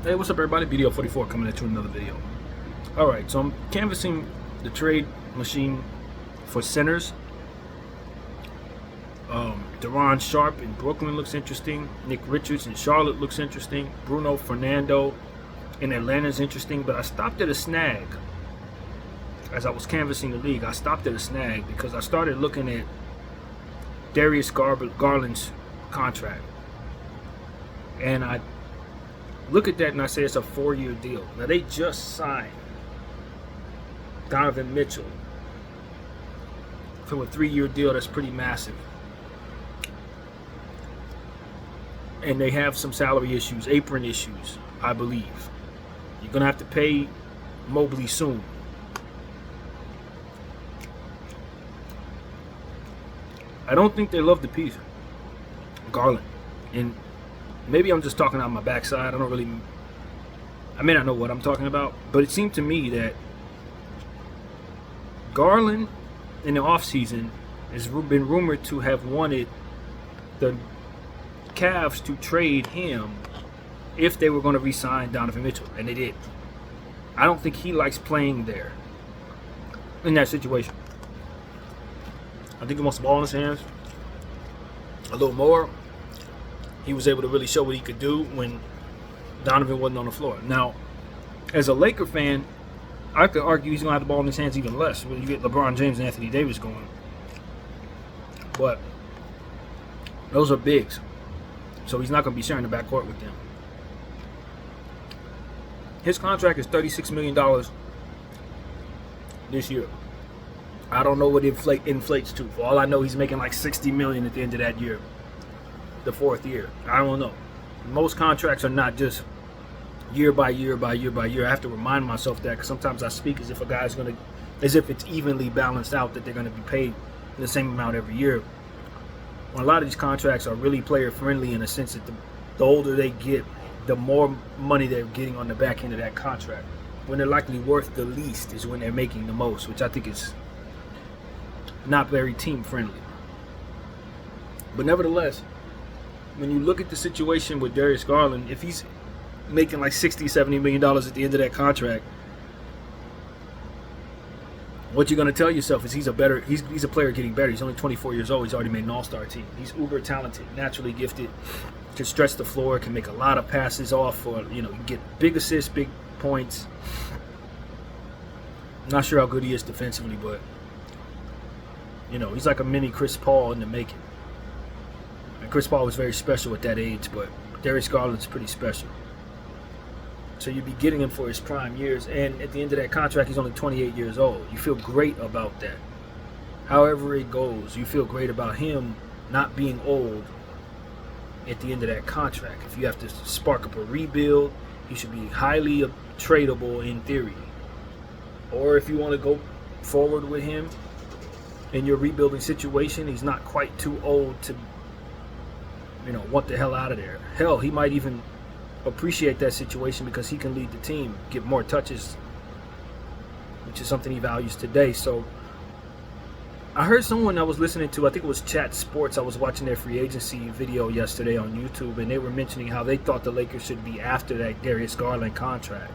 Hey, what's up, everybody? BDO44 coming at you with another video. Alright, so I'm canvassing the trade machine for centers. Deron Sharp in Brooklyn looks interesting. Nick Richards in Charlotte looks interesting. Bruno Fernando in Atlanta is interesting. But I stopped at a snag. As I was canvassing the league, I stopped at a snag because I started looking at Darius Garland's contract. And I look at that and I say it's a 4-year deal. Now they just signed Donovan Mitchell for a 3-year deal that's pretty massive. And they have some salary issues, apron issues, I believe. You're going to have to pay Mobley soon. I don't think they love the piece, Garland. And maybe I'm just talking out my backside. I may not know what I'm talking about, but it seemed to me that Garland in the offseason has been rumored to have wanted the Cavs to trade him if they were going to re-sign Donovan Mitchell, and they did. I don't think he likes playing there in that situation. I think he wants the ball in his hands a little more. He was able to really show what he could do when Donovan wasn't on the floor. Now, as a Laker fan, I could argue he's going to have the ball in his hands even less when you get LeBron James and Anthony Davis going. But those are bigs, so he's not going to be sharing the backcourt with them. His contract is $36 million this year. I don't know what it inflates to. For all I know, he's making like $60 million at the end of that year. The 4th year. I don't know. Most contracts are not just year by year by year by year. I have to remind myself that because sometimes I speak as if a guy's going to, as if it's evenly balanced out, that they're going to be paid the same amount every year. When a lot of these contracts are really player friendly in the sense that the older they get, the more money they're getting on the back end of that contract. When they're likely worth the least is when they're making the most, which I think is not very team friendly. But nevertheless, when you look at the situation with Darius Garland, if he's making like $60-70 million at the end of that contract, what you're going to tell yourself is he's a player getting better. He's only 24 years old. He's already made an all-star team. He's uber talented, naturally gifted, can stretch the floor, can make a lot of passes off for, get big assists, big points. Not sure how good he is defensively, but he's like a mini Chris Paul in the making. And Chris Paul was very special at that age, but Darius Garland's pretty special. So you'd be getting him for his prime years, and at the end of that contract, he's only 28 years old. You feel great about that. However it goes, you feel great about him not being old at the end of that contract. If you have to spark up a rebuild, he should be highly tradable in theory. Or if you want to go forward with him in your rebuilding situation, he's not quite too old to, want the hell out of there. Hell, he might even appreciate that situation because he can lead the team, get more touches, which is something he values today. So I heard someone I was listening to, I think it was Chat Sports, I was watching their free agency video yesterday on YouTube, and they were mentioning how they thought the Lakers should be after that Darius Garland contract.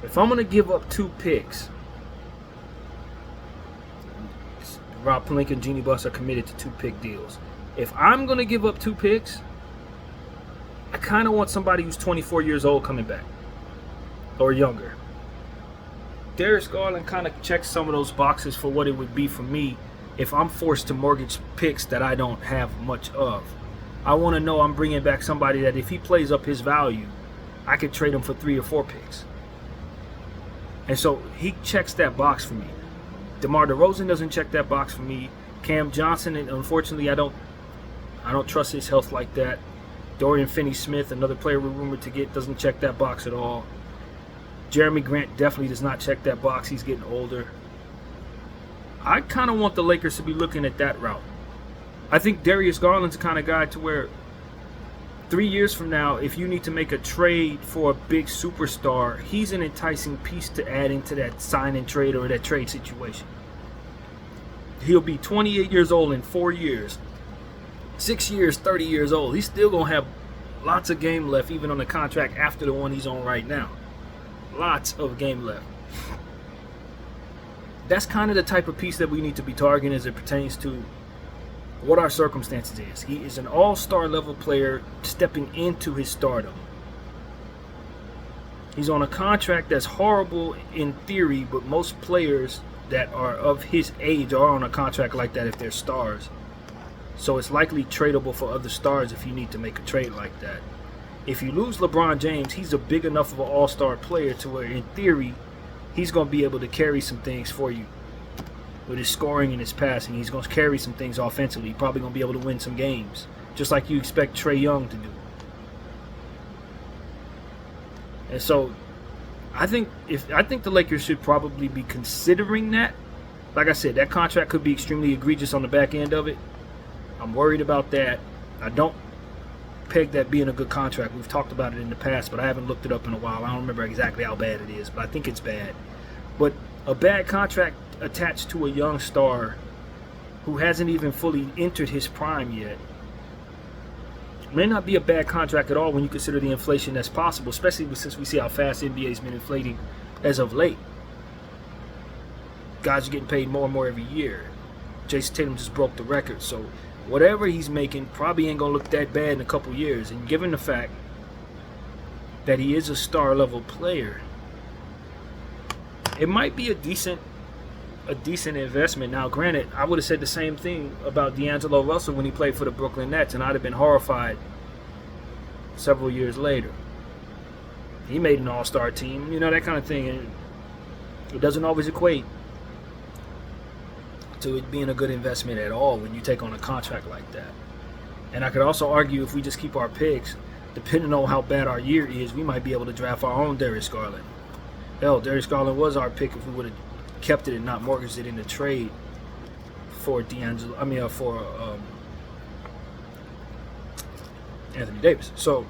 If I'm going to give up 2 picks, Rob Pelinka and Jeannie Buss are committed to 2-pick deals. If I'm going to give up 2 picks, I kind of want somebody who's 24 years old coming back or younger. Darius Garland kind of checks some of those boxes for what it would be for me if I'm forced to mortgage picks that I don't have much of. I want to know I'm bringing back somebody that if he plays up his value, I could trade him for 3 or 4 picks. And so he checks that box for me. DeMar DeRozan doesn't check that box for me. Cam Johnson, and unfortunately, I don't trust his health like that. Dorian Finney-Smith, another player we're rumored to get, doesn't check that box at all. Jeremy Grant definitely does not check that box. He's getting older. I kind of want the Lakers to be looking at that route. I think Darius Garland's the kind of guy to where 3 years from now, if you need to make a trade for a big superstar, he's an enticing piece to add into that sign and trade or that trade situation. He'll be 28 years old in 4 years. 6 years, 30 years old. He's still going to have Lots of game left, even on the contract after the one he's on right now. Lots of game left. That's kind of the type of piece that we need to be targeting as it pertains to what our circumstances is. He is an all-star level player stepping into his stardom. He's on a contract that's horrible in theory, but most players that are of his age are on a contract like that if they're stars. So it's likely tradable for other stars if you need to make a trade like that. If you lose LeBron James, he's a big enough of an all-star player to where, in theory, he's going to be able to carry some things for you. With his scoring and his passing, he's going to carry some things offensively. He's probably going to be able to win some games, just like you expect Trae Young to do. And so, I think the Lakers should probably be considering that. Like I said, that contract could be extremely egregious on the back end of it. I'm worried about that. I don't peg that being a good contract. We've talked about it in the past, but I haven't looked it up in a while. I don't remember exactly how bad it is, but I think it's bad. But a bad contract attached to a young star who hasn't even fully entered his prime yet may not be a bad contract at all when you consider the inflation that's possible, especially since we see how fast the NBA has been inflating as of late. Guys are getting paid more and more every year. Jason Tatum just broke the record, so whatever he's making probably ain't going to look that bad in a couple years. And given the fact that he is a star-level player, it might be a decent investment. Now, granted, I would have said the same thing about D'Angelo Russell when he played for the Brooklyn Nets, and I'd have been horrified several years later. He made an all-star team, you know, that kind of thing. And it doesn't always equate to it being a good investment at all when you take on a contract like that. And I could also argue if we just keep our picks, depending on how bad our year is, we might be able to draft our own Darius Garland. Hell, Darius Garland was our pick if we would have kept it and not mortgaged it in the trade for Anthony Davis. So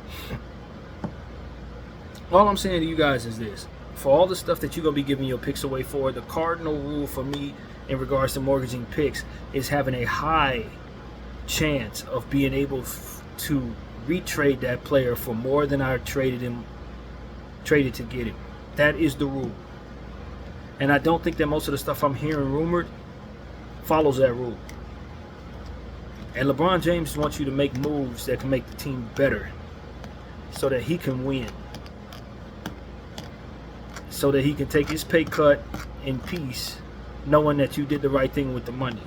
all I'm saying to you guys is this: for all the stuff that you're gonna be giving your picks away for, the cardinal rule for me in regards to mortgaging picks is having a high chance of being able to retrade that player for more than I traded to get him. That is the rule. And I don't think that most of the stuff I'm hearing rumored follows that rule. And LeBron James wants you to make moves that can make the team better so that he can win. So that he can take his pay cut in peace, knowing that you did the right thing with the money.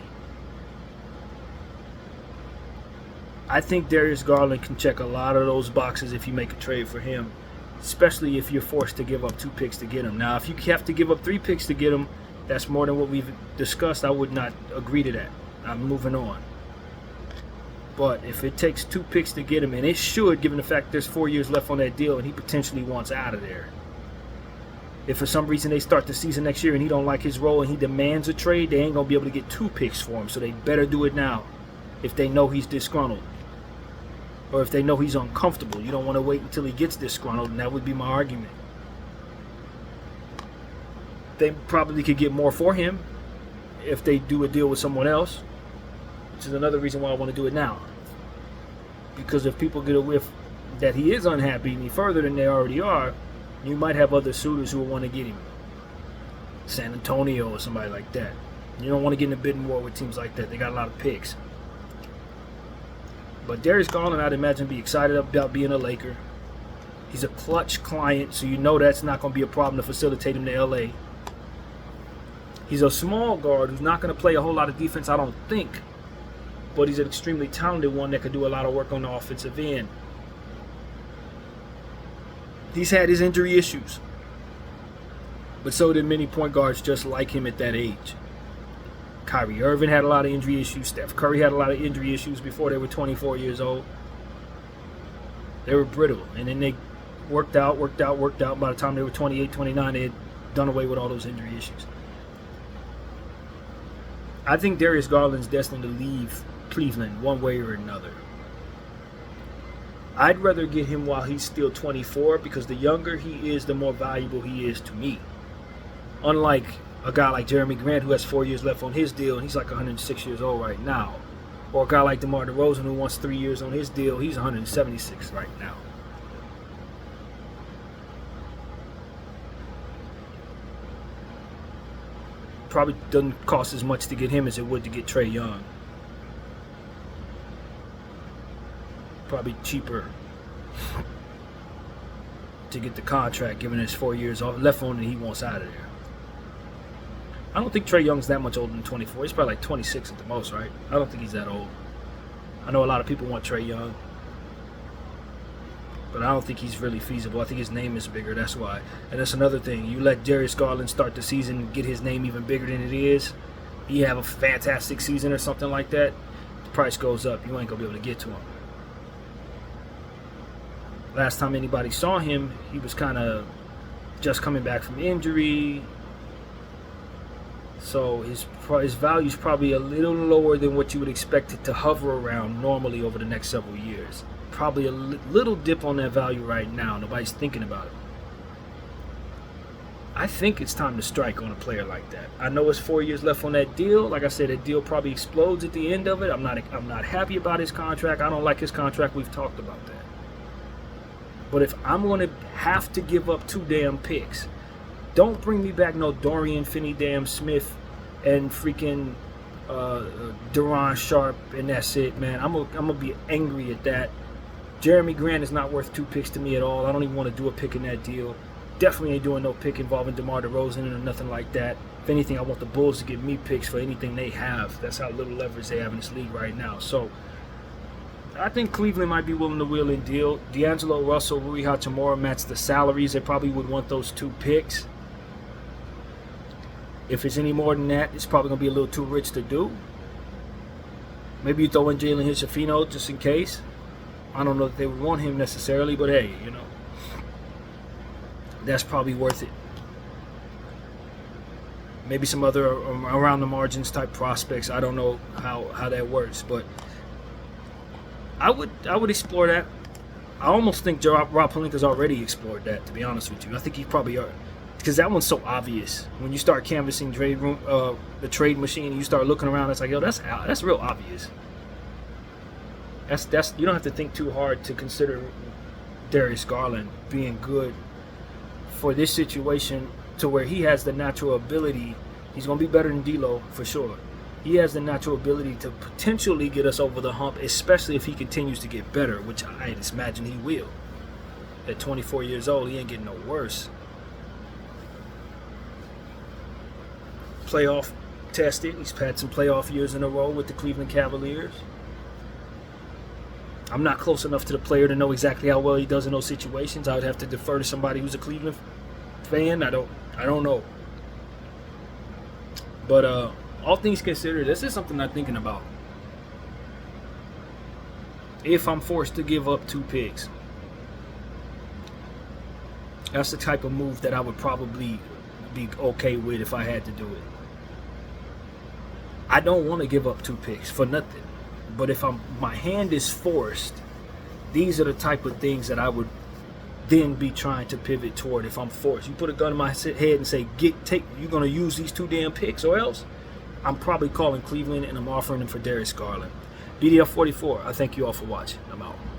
I think Darius Garland can check a lot of those boxes if you make a trade for him, especially if you're forced to give up 2 picks to get him. Now, if you have to give up 3 picks to get him, that's more than what we've discussed. I would not agree to that. I'm moving on. But if it takes 2 picks to get him, and it should, given the fact there's 4 years left on that deal and he potentially wants out of there. If for some reason they start the season next year and he don't like his role and he demands a trade, they ain't going to be able to get 2 picks for him. So they better do it now if they know he's disgruntled. Or if they know he's uncomfortable. You don't want to wait until he gets disgruntled, and that would be my argument. They probably could get more for him if they do a deal with someone else, which is another reason why I want to do it now. Because if people get a whiff that he is unhappy any further than they already are, you might have other suitors who will want to get him. San Antonio or somebody like that. You don't want to get in a bidding war with teams like that. They got a lot of picks. But Darius Garland, I'd imagine, be excited about being a Laker. He's a clutch client, so you know that's not going to be a problem to facilitate him to L.A. He's a small guard who's not going to play a whole lot of defense, I don't think. But he's an extremely talented one that could do a lot of work on the offensive end. He's had his injury issues. But so did many point guards just like him at that age. Kyrie Irving had a lot of injury issues. Steph Curry had a lot of injury issues before they were 24 years old. They were brittle. And then they worked out. By the time they were 28, 29, they had done away with all those injury issues. I think Darius Garland's destined to leave Cleveland one way or another. I'd rather get him while he's still 24, because the younger he is, the more valuable he is to me. Unlike a guy like Jeremy Grant, who has 4 years left on his deal, and he's like 106 years old right now. Or a guy like DeMar DeRozan who wants 3 years on his deal, he's 176 right now. Probably doesn't cost as much to get him as it would to get Trae Young. Probably cheaper to get the contract, given his 4 years left on and he wants out of there. I don't think Trae Young's that much older than 24. He's probably like 26 at the most, right? I don't think he's that old. I know a lot of people want Trae Young, but I don't think he's really feasible. I think his name is bigger, that's why. And that's another thing. You let Darius Garland start the season and get his name even bigger than it is. You have a fantastic season or something like that, the price goes up. You ain't going to be able to get to him. Last time anybody saw him, he was kind of just coming back from injury. So his value is probably a little lower than what you would expect it to hover around normally over the next several years. Probably a little dip on that value right now. Nobody's thinking about it. I think it's time to strike on a player like that. I know it's 4 years left on that deal. Like I said, that deal probably explodes at the end of it. I'm not happy about his contract. I don't like his contract. We've talked about that. But if I'm going to have to give up 2 damn picks, don't bring me back no Dorian Finney-Smith and freaking Deron Sharp, and that's it, man. I'm gonna be angry at that. Jeremy Grant is not worth 2 picks to me at all. I don't even want to do a pick in that deal. Definitely ain't doing no pick involving DeMar DeRozan or nothing like that. If anything, I want the Bulls to give me picks for anything they have. That's how little leverage they have in this league right now. So I think Cleveland might be willing to wheel in deal. D'Angelo Russell, Rui Hachimura match the salaries. They probably would want those 2 picks. If it's any more than that, it's probably going to be a little too rich to do. Maybe you throw in Jalen Hichafino just in case. I don't know if they would want him necessarily, but hey, you know, that's probably worth it. Maybe some other around the margins type prospects. I don't know how that works, but I would explore that. I almost think Rob Pelinka's already explored that, to be honest with you. I think he probably are, because that one's so obvious. When you start canvassing the trade machine, you start looking around. It's like, yo, that's real obvious. That's you don't have to think too hard to consider Darius Garland being good for this situation, to where he has the natural ability. He's going to be better than D'Lo for sure. He has the natural ability to potentially get us over the hump, especially if he continues to get better, which I just imagine he will. At 24 years old, he ain't getting no worse. Playoff tested. He's had some playoff years in a row with the Cleveland Cavaliers. I'm not close enough to the player to know exactly how well he does in those situations. I would have to defer to somebody who's a Cleveland fan. I don't know. But all things considered, this is something I'm thinking about. If I'm forced to give up 2 picks, that's the type of move that I would probably be okay with if I had to do it. I don't want to give up 2 picks for nothing. But if my hand is forced, these are the type of things that I would then be trying to pivot toward if I'm forced. You put a gun in my head and say, you're going to use these 2 damn picks or else, I'm probably calling Cleveland and I'm offering them for Darius Garland. BDF 44, I thank you all for watching. I'm out.